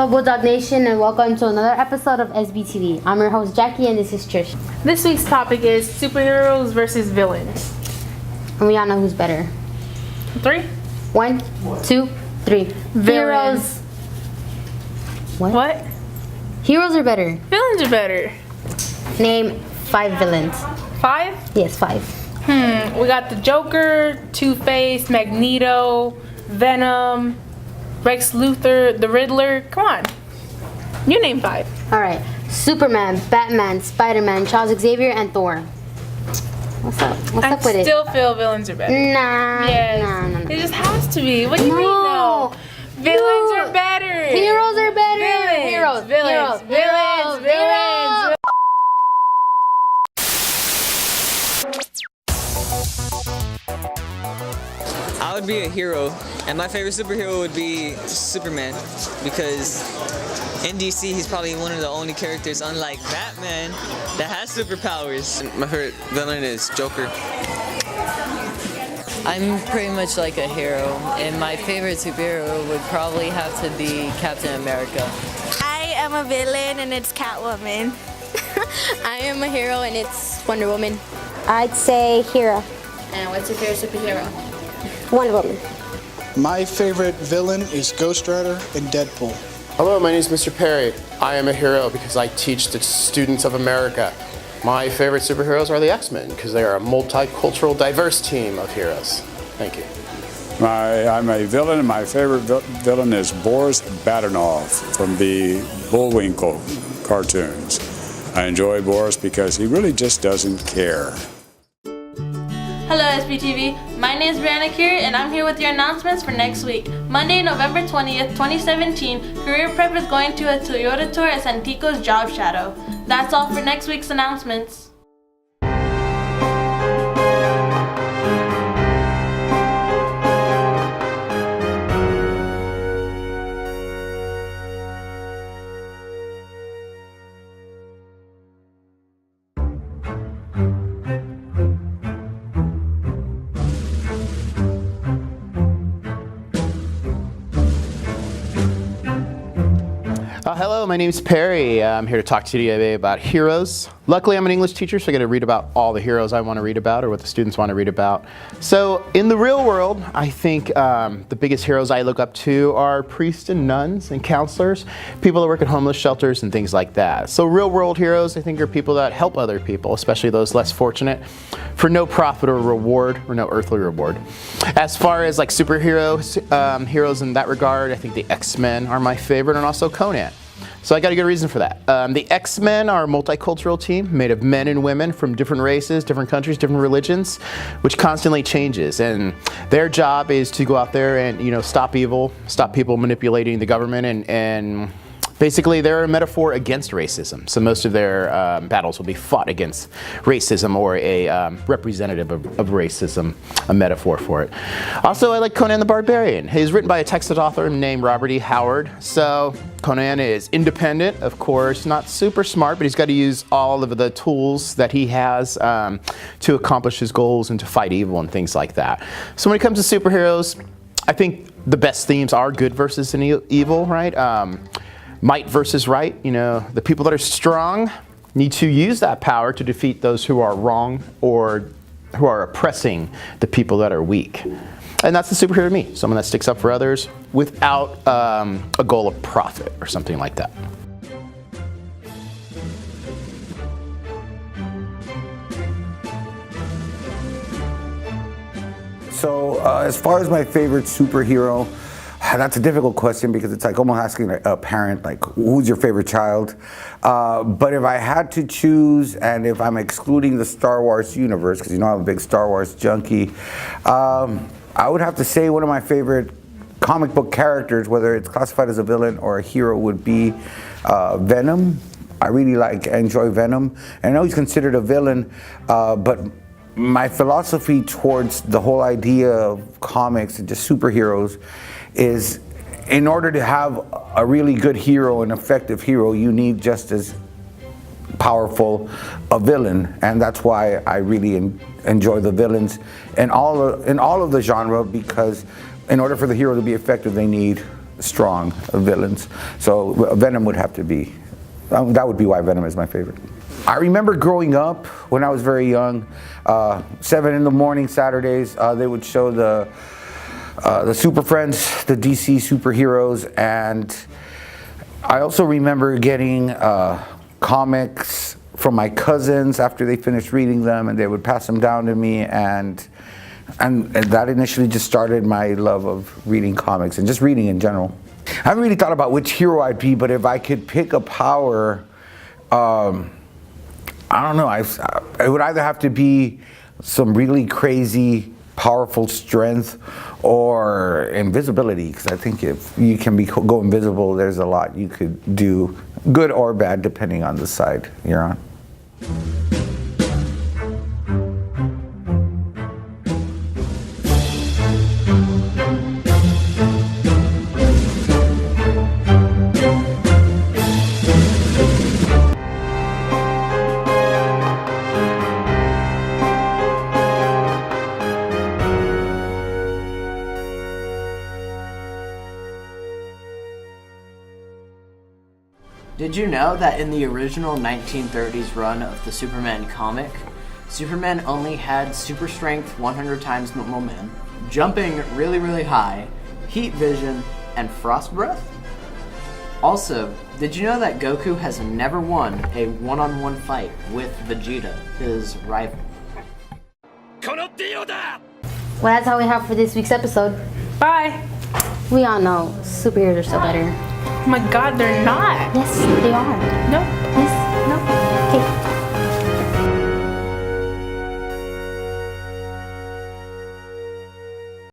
up, Bulldog Nation, and welcome to another episode of SBTV. I'm your host, Jackie, and this is Trish. This week's topic is superheroes versus villains. And we all know who's better. 3? 1, 2, 3. Villains. What? Heroes are better. Villains are better. Name 5 villains. 5? Yes, 5. We got the Joker, Two-Face, Magneto, Venom, Rex Luthor, the Riddler. Come on. You name 5. Alright. Superman, Batman, Spider-Man, Charles Xavier, and Thor. What's up? What's up with it? I still feel villains are better. Nah. Yes. Nah. It just has to be. What do you mean no? Villains are better. Heroes are better. Villains. I would be a hero, and my favorite superhero would be Superman, because in DC he's probably one of the only characters, unlike Batman, that has superpowers. My favorite villain is Joker. I'm pretty much like a hero, and my favorite superhero would probably have to be Captain America. I am a villain, and it's Catwoman. I am a hero, and it's Wonder Woman. I'd say hero. And what's your favorite superhero? Wonder Woman. My favorite villain is Ghost Rider and Deadpool. Hello, my name is Mr. Perry. I am a hero because I teach the students of America. My favorite superheroes are the X-Men because they are a multicultural, diverse team of heroes. Thank you. I'm a villain, and my favorite villain is Boris Badenov from the Bullwinkle cartoons. I enjoy Boris because he really just doesn't care. Hello SBTV, my name is Brianna Kier and I'm here with your announcements for next week. Monday, November 20th, 2017, Career Prep is going to a Toyota tour at Santico's Job Shadow. That's all for next week's announcements. Hello, my name is Perry. I'm here to talk to you today about heroes. Luckily, I'm an English teacher, so I get to read about all the heroes I want to read about or what the students want to read about. So in the real world, I think the biggest heroes I look up to are priests and nuns and counselors, people that work at homeless shelters and things like that. So real world heroes, I think, are people that help other people, especially those less fortunate, for no profit or reward or no earthly reward. As far as like superheroes, heroes in that regard, I think the X-Men are my favorite, and also Conan. So I got a good reason for that. The X-Men are a multicultural team made of men and women from different races, different countries, different religions, which constantly changes. And their job is to go out there and stop evil, stop people manipulating the government, and basically they're a metaphor against racism. So most of their battles will be fought against racism or a representative of racism, a metaphor for it. Also, I like Conan the Barbarian. He's written by a Texas author named Robert E. Howard. So Conan is independent, of course, not super smart, but he's got to use all of the tools that he has to accomplish his goals and to fight evil and things like that. So when it comes to superheroes, I think the best themes are good versus evil, right? Might versus right. The people that are strong need to use that power to defeat those who are wrong or who are oppressing the people that are weak. And that's the superhero to me, someone that sticks up for others without a goal of profit or something like that. So as far as my favorite superhero, that's a difficult question because it's like almost asking a parent, like, who's your favorite child? But if I had to choose, and if I'm excluding the Star Wars universe, because I'm a big Star Wars junkie, I would have to say one of my favorite comic book characters, whether it's classified as a villain or a hero, would be Venom. I really enjoy Venom. And I know he's considered a villain, but my philosophy towards the whole idea of comics and just superheroes is, in order to have a really good hero, an effective hero, you need just as powerful a villain, and that's why I really enjoy the villains in all of the genre, because in order for the hero to be effective, they need strong villains. So Venom would have to be, that would be why Venom is my favorite. I remember growing up when I was very young, 7 in the morning Saturdays, they would show the Super Friends, the DC superheroes, and I also remember getting comics from my cousins after they finished reading them, and they would pass them down to me, and that initially just started my love of reading comics and just reading in general. I haven't really thought about which hero I'd be, but if I could pick a power, I don't know. It would either have to be some really crazy, powerful strength or invisibility. Because I think if you can go invisible, there's a lot you could do, good or bad, depending on the side you're on. Did you know that in the original 1930s run of the Superman comic, Superman only had super strength 100 times normal man, jumping really, really high, heat vision, and frost breath? Also, did you know that Goku has never won a one-on-one fight with Vegeta, his rival? Well, that's all we have for this week's episode. Bye. We all know superheroes are still better. Oh my god, they're not. Yes, they are. No. Yes, no.